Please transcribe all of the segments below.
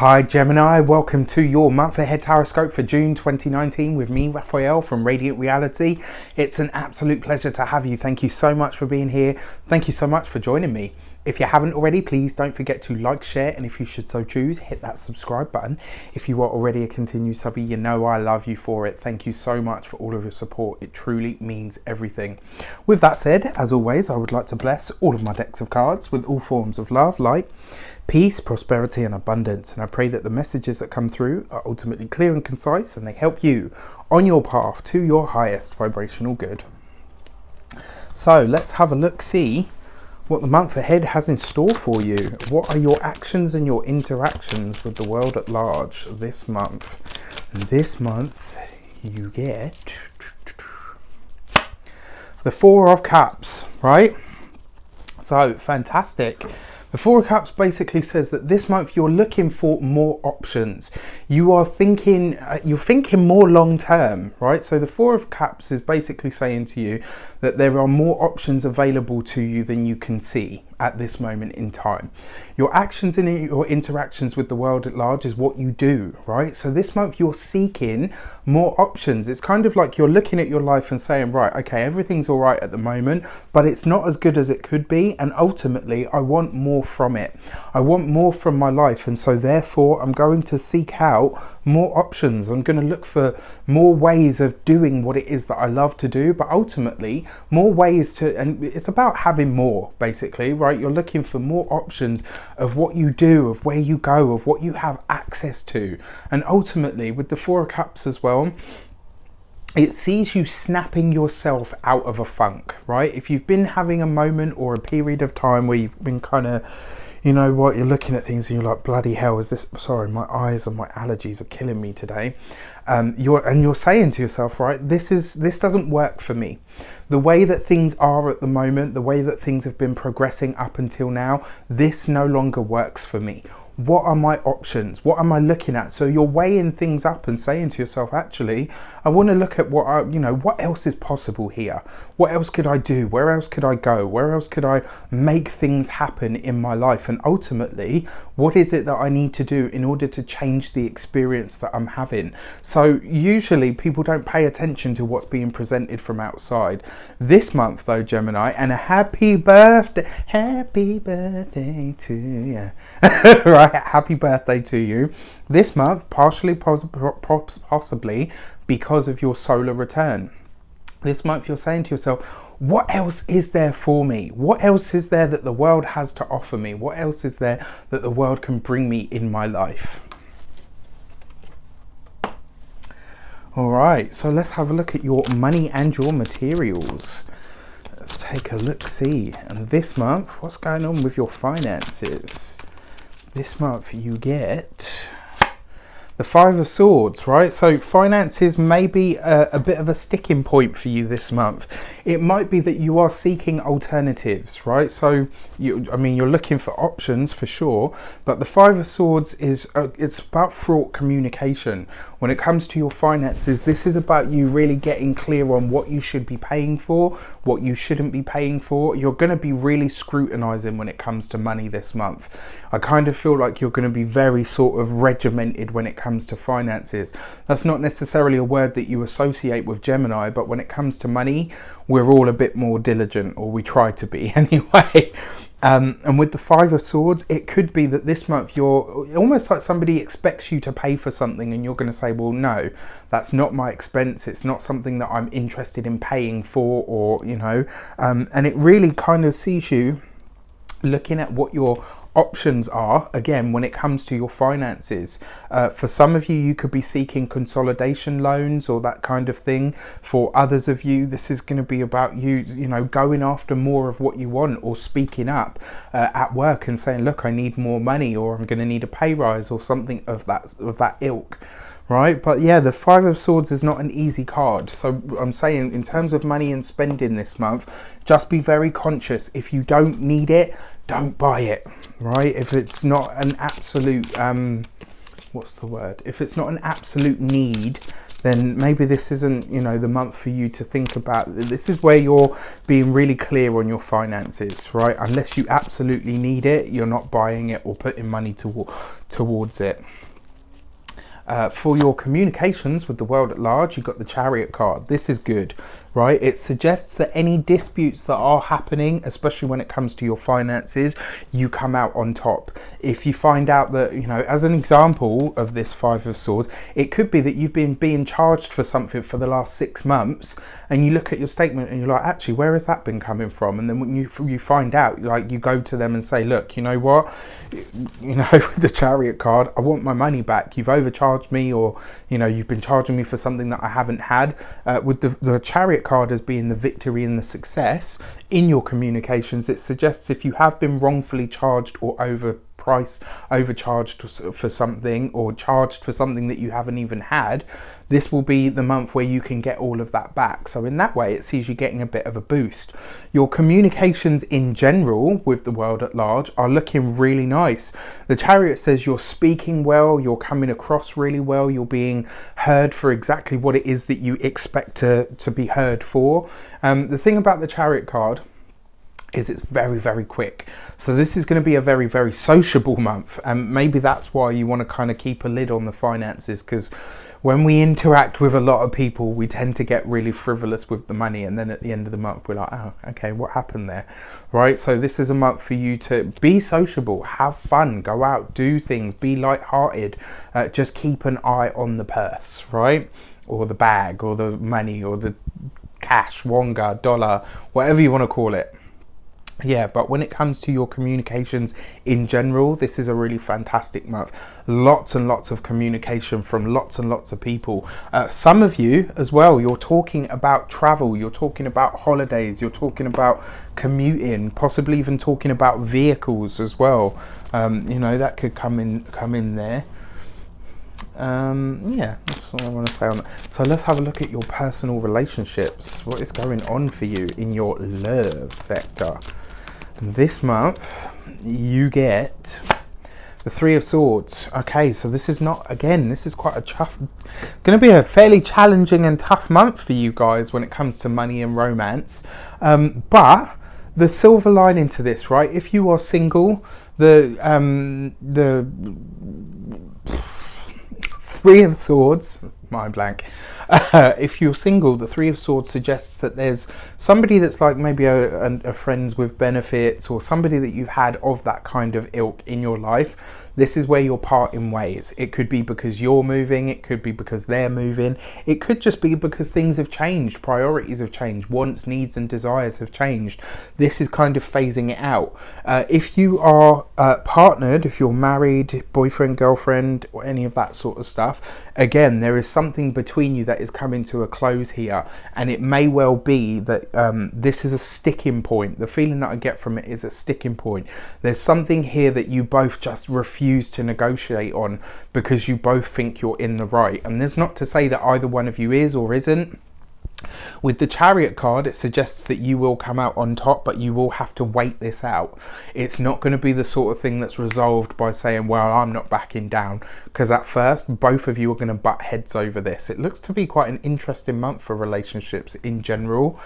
Hi Gemini, welcome to your month ahead tarot for June 2019 with me, Raphael from Reydiant Reality. It's an absolute pleasure to have you. Thank you so much for being here. Thank you so much for joining me. If you haven't already, please don't forget to like, share, and if you should so choose, hit that subscribe button. If you are already a continued subby, you know I love you for it. Thank you so much for all of your support. It truly means everything. With that said, as always, I would like to bless all of my decks of cards with all forms of love, light, peace, prosperity, and abundance. And I pray that the messages that come through are ultimately clear and concise, and they help you on your path to your highest vibrational good. So let's have a look, see what the month ahead has in store for you. What are your actions and your interactions with the world at large this month? And this month you get the Four of Cups, right? So fantastic. The Four of Cups basically says that this month you're looking for more options. You are thinking, you're thinking more long term, right? So the Four of Cups is basically saying to you that there are more options available to you than you can see at this moment in time. Your actions and your interactions with the world at large is what you do, right? So this month you're seeking more options. It's kind of like you're looking at your life and saying, right, okay, everything's all right at the moment, but it's not as good as it could be. And ultimately I want more from it. I want more from my life. And so therefore I'm going to seek out more options. I'm going to look for more ways of doing what it is that I love to do, but ultimately more ways to, and it's about having more basically, right? You're looking for more options of what you do, of where you go, of what you have access to. And ultimately with the Four of Cups as well, it sees you snapping yourself out of a funk, right? If you've been having a moment or a period of time where you've been kind of, you know what, you're looking at things and you're like, bloody hell, is this, sorry, my eyes and my allergies are killing me today. You're saying to yourself, right, this doesn't work for me. The way that things are at the moment, the way that things have been progressing up until now, this no longer works for me. What are my options? What am I looking at? So you're weighing things up and saying to yourself, actually, I want to look at what else is possible here? What else could I do? Where else could I go? Where else could I make things happen in my life? And ultimately, what is it that I need to do in order to change the experience that I'm having? So usually people don't pay attention to what's being presented from outside. This month though, Gemini, and a happy birthday to you. Right, happy birthday to you. This month, partially possibly because of your solar return. This month you're saying to yourself, what else is there for me? What else is there that the world has to offer me? What else is there that the world can bring me in my life? All right, so let's have a look at your money and your materials. Let's take a look-see. And this month, what's going on with your finances? This month you get the Five of Swords, right? So finances may be a bit of a sticking point for you this month. It might be that you are seeking alternatives, right? So you're looking for options for sure, but the Five of Swords is it's about fraught communication. When it comes to your finances, this is about you really getting clear on what you should be paying for, what you shouldn't be paying for. You're going to be really scrutinizing when it comes to money this month. I kind of feel like you're going to be very sort of regimented when it comes to finances. That's not necessarily a word that you associate with Gemini, but when it comes to money, we're all a bit more diligent, or we try to be anyway. And with the Five of Swords, it could be that this month you're almost like somebody expects you to pay for something and you're going to say, well, no, that's not my expense. It's not something that I'm interested in paying for, or, and it really kind of sees you looking at what your options are, again, when it comes to your finances. For some of you, you could be seeking consolidation loans or that kind of thing. For others of you, this is going to be about you, going after more of what you want, or speaking up at work and saying, look, I need more money, or I'm going to need a pay rise, or something of that ilk. Right, but yeah, the Five of Swords is not an easy card. So I'm saying, in terms of money and spending this month, just be very conscious. If you don't need it, don't buy it, right? If it's not an absolute, if it's not an absolute need, then maybe this isn't, you know, the month for you to think about. This is where you're being really clear on your finances, right? Unless you absolutely need it, you're not buying it or putting money towards it. For your communications with the world at large, you've got the Chariot card. This is good, right? It suggests that any disputes that are happening, especially when it comes to your finances, you come out on top. If you find out that, you know, as an example of this Five of Swords, it could be that you've been being charged for something for the last 6 months, and you look at your statement and you're like, actually, where has that been coming from? And then when you find out, like, you go to them and say, look, you know what, you know, with the Chariot card, I want my money back. You've overcharged me, or, you know, you've been charging me for something that I haven't had. With the Chariot card as being the victory and the success in your communications, it suggests if you have been wrongfully charged or overcharged for something, or charged for something that you haven't even had, this will be the month where you can get all of that back. So in that way, it sees you getting a bit of a boost. Your communications in general with the world at large are looking really nice. The Chariot says you're speaking well, you're coming across really well, you're being heard for exactly what it is that you expect to be heard for. The thing about the Chariot card is it's very, very quick. So this is going to be a very, very sociable month, and maybe that's why you want to kind of keep a lid on the finances, because when we interact with a lot of people, we tend to get really frivolous with the money, and then at the end of the month we're like, oh, okay, what happened there, right? So this is a month for you to be sociable, have fun, go out, do things, be light-hearted, just keep an eye on the purse, right? Or the bag, or the money, or the cash, wonga, dollar, whatever you want to call it. Yeah, but when it comes to your communications in general, this is a really fantastic month. Lots and lots of communication from lots and lots of people. Some of you as well, you're talking about travel, you're talking about holidays, you're talking about commuting, possibly even talking about vehicles as well. You know, that could come in there. Yeah, that's all I want to say on that. So let's have a look at your personal relationships. What is going on for you in your love sector? This month you get the Three of Swords. Okay, so this is not, again, this is quite a tough, going to be a fairly challenging and tough month for you guys when it comes to money and romance. But the silver lining to this, right? If you are single, the Three of Swords, mind blank. If you're single, the Three of Swords suggests that there's somebody that's like maybe a friends with benefits, or somebody that you've had of that kind of ilk in your life. This is where you're parting ways. It could be because you're moving, it could be because they're moving, it could just be because things have changed, priorities have changed, wants, needs and desires have changed. This is kind of phasing it out. If you are partnered, if you're married, boyfriend, girlfriend, or any of that sort of stuff, again, there is something between you that is coming to a close here, and it may well be that this is a sticking point. The feeling that I get from it is a sticking point. There's something here that you both just refuse to negotiate on because you both think you're in the right, and there's not to say that either one of you is or isn't. With the Chariot card, it suggests that you will come out on top, but you will have to wait this out. It's not going to be the sort of thing that's resolved by saying, well, I'm not backing down, because at first both of you are going to butt heads over this. It looks to be quite an interesting month for relationships in general.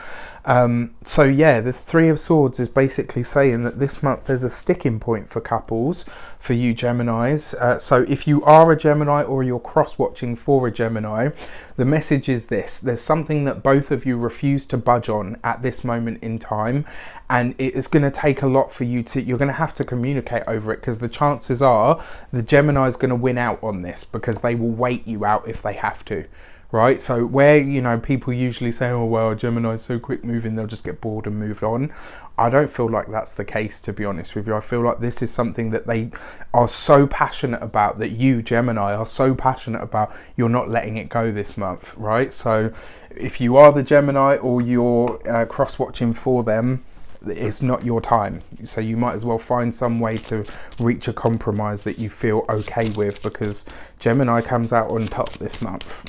So yeah, the Three of Swords is basically saying that this month there's a sticking point for couples, for you Geminis. So if you are a Gemini or you're cross-watching for a Gemini, the message is this: there's something that both of you refuse to budge on at this moment in time, and it is going to take a lot for you to, you're going to have to communicate over it, because the chances are the Gemini is going to win out on this, because they will wait you out if they have to. Right, so where, you know, people usually say, oh well, Gemini's so quick moving, they'll just get bored and move on. I don't feel like that's the case, to be honest with you. I feel like this is something that they are so passionate about, that you Gemini are so passionate about, you're not letting it go this month, right? So if you are the Gemini or you're cross-watching for them, it's not your time, so you might as well find some way to reach a compromise that you feel okay with, because Gemini comes out on top this month.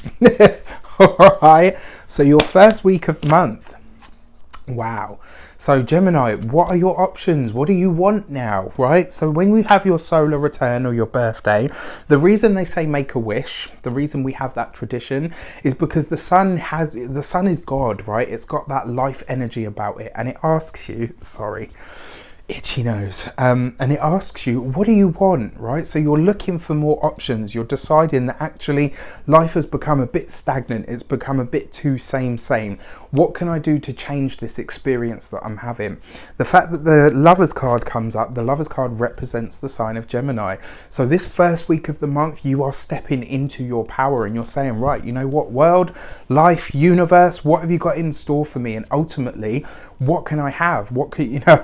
All right, so your first week of the month, Wow. So Gemini, what are your options? What do you want now, right? So when we have your solar return or your birthday, the reason they say make a wish, the reason we have that tradition is because the sun is God, right? It's got that life energy about it, and it asks you, sorry, itchy nose, and it asks you, what do you want, right? So you're looking for more options. You're deciding that actually life has become a bit stagnant. It's become a bit too same. What can I do to change this experience that I'm having? The fact that the Lovers card comes up, the Lovers card represents the sign of Gemini. So this first week of the month, you are stepping into your power and you're saying, right, you know what, world, life, universe, what have you got in store for me? And ultimately, what can I have? What can, you know,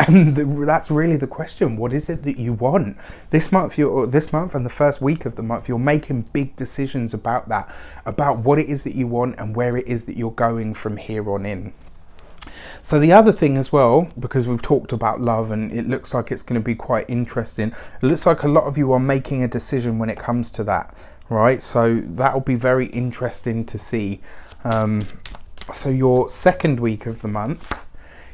and that's really the question. What is it that you want? This month and the first week of the month, you're making big decisions about that, about what it is that you want and where it is that you're going from here on in. So the other thing as well, because we've talked about love and it looks like it's going to be quite interesting, it looks like a lot of you are making a decision when it comes to that, right? So that'll be very interesting to see. So your second week of the month,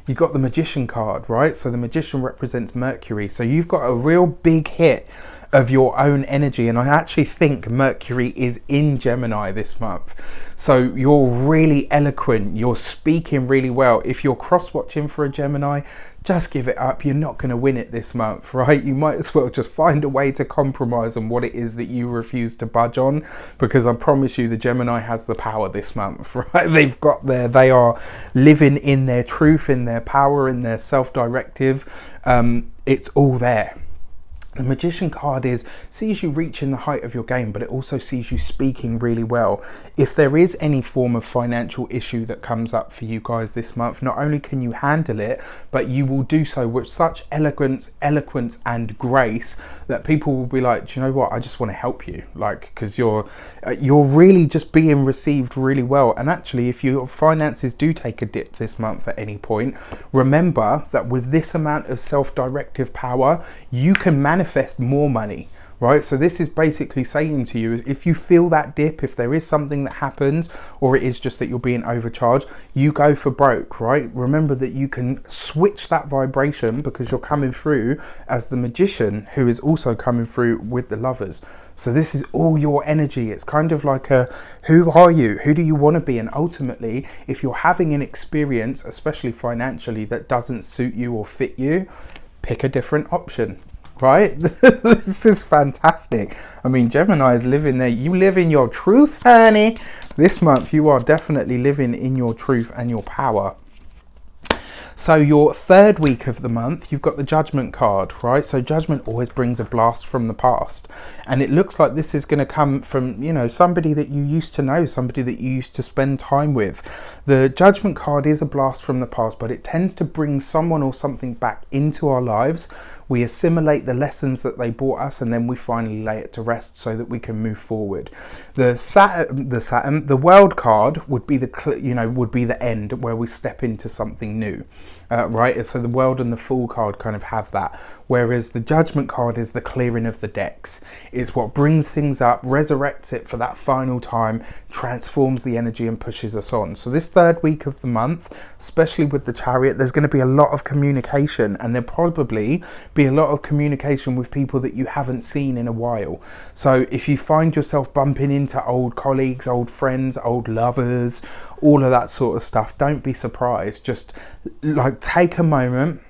you've got the Magician card, right? So the Magician represents Mercury. So you've got a real big hit of your own energy, and I actually think Mercury is in Gemini this month. So you're really eloquent, you're speaking really well. If you're cross-watching for a Gemini, just give it up. You're not going to win it this month, right? You might as well just find a way to compromise on what it is that you refuse to budge on, because I promise you the Gemini has the power this month, right? They are living in their truth, in their power, in their self-directive. It's all there. The Magician card sees you reaching the height of your game, but it also sees you speaking really well. If there is any form of financial issue that comes up for you guys this month, not only can you handle it, but you will do so with such eloquence and grace that people will be like, do you know what, I just want to help you, like, because you're really just being received really well. And actually, if your finances do take a dip this month at any point, remember that with this amount of self-directive power, you can manifest more money, right? So this is basically saying to you, if you feel that dip, if there is something that happens, or it is just that you're being overcharged, you go for broke, right? Remember that you can switch that vibration because you're coming through as the Magician, who is also coming through with the Lovers. So this is all your energy. It's kind of like who are you? Who do you want to be? And ultimately, if you're having an experience, especially financially, that doesn't suit you or fit you, pick a different option. Right? This is fantastic. I mean, Gemini is living there. You live in your truth, honey. This month, you are definitely living in your truth and your power. So your third week of the month, you've got the Judgment card, right? So Judgment always brings a blast from the past. And it looks like this is going to come from, you know, somebody that you used to know, somebody that you used to spend time with. The Judgment card is a blast from the past, but it tends to bring someone or something back into our lives. We assimilate the lessons that they brought us, and then we finally lay it to rest so that we can move forward. The World card would be the end, where we step into something new, right? So the World and the Fool card kind of have that, whereas the Judgment card is the clearing of the decks. It's what brings things up, resurrects it for that final time, transforms the energy and pushes us on. So this third week of the month, especially with the Chariot, there's going to be a lot of communication, and there'll probably be a lot of communication with people that you haven't seen in a while. So if you find yourself bumping into old colleagues, old friends, old lovers, all of that sort of stuff, don't be surprised. Just like take a moment,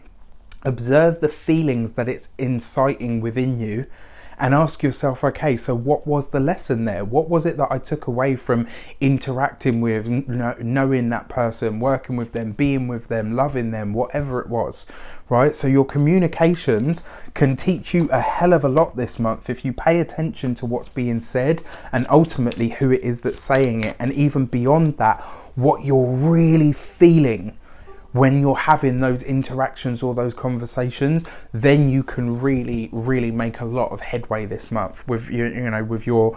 observe the feelings that it's inciting within you, and ask yourself, okay, so what was the lesson there? What was it that I took away from interacting with, knowing that person, working with them, being with them, loving them, whatever it was, right? So your communications can teach you a hell of a lot this month if you pay attention to what's being said and ultimately who it is that's saying it. And even beyond that, what you're really feeling when you're having those interactions or those conversations, then you can really make a lot of headway this month with your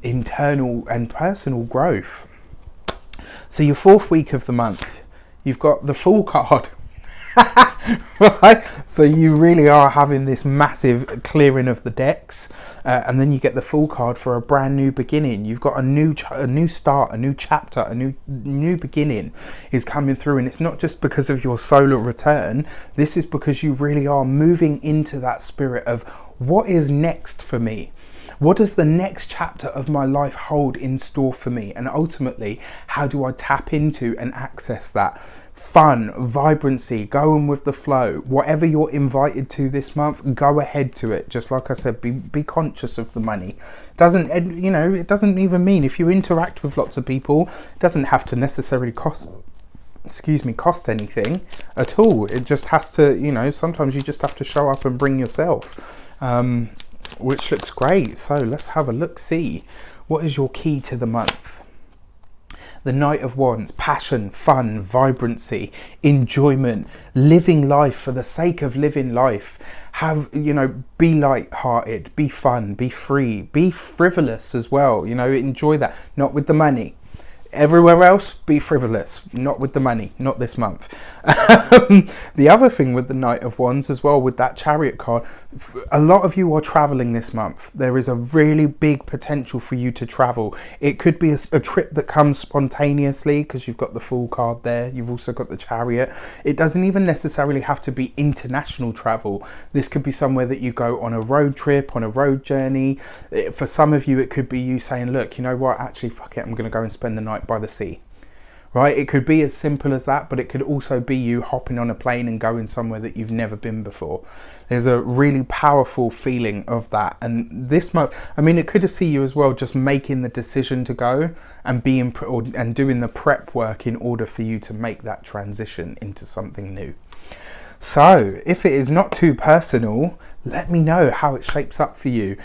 internal and personal growth. So your fourth week of the month, you've got the Fool card. Right? So you really are having this massive clearing of the decks, and then you get the Fool card for a brand new beginning. You've got a new start, a new chapter, a new beginning is coming through, and it's not just because of your solar return. This is because you really are moving into that spirit of what is next for me. What does the next chapter of my life hold in store for me? And ultimately, how do I tap into and access that? Fun, vibrancy, going with the flow. Whatever you're invited to this month, go ahead to it. Just like I said, be conscious of the money. It doesn't even mean if you interact with lots of people, it doesn't have to necessarily cost anything at all. It just has to, sometimes you just have to show up and bring yourself, which looks great. So let's have a look, see what is your key to the month. The Knight of Wands: passion, fun, vibrancy, enjoyment, living life for the sake of living life. Be light-hearted, be fun, be free, be frivolous as well. Enjoy that. Not with the money. Everywhere else, be frivolous. Not with the money. Not this month. The other thing with the Knight of Wands as well, with that Chariot card, a lot of you are traveling this month. There is a really big potential for you to travel. It could be a trip that comes spontaneously because you've got the Fool card there. You've also got the Chariot. It doesn't even necessarily have to be international travel. This could be somewhere that you go on a road trip, on a road journey. For some of you, it could be you saying, look, you know what, actually, fuck it, I'm going to go and spend the night by the sea. Right? It could be as simple as that, but it could also be you hopping on a plane and going somewhere that you've never been before. There's a really powerful feeling of that. And this month, it could see you as well just making the decision to go and and doing the prep work in order for you to make that transition into something new. So if it is not too personal, let me know how it shapes up for you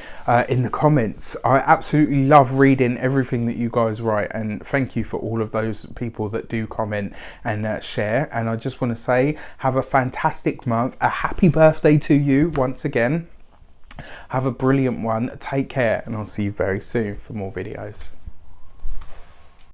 in the comments. I absolutely love reading everything that you guys write, and thank you for all of those people that do comment and share. And I just want to say, have a fantastic month. A happy birthday to you once again. Have a brilliant one. Take care, and I'll see you very soon for more videos.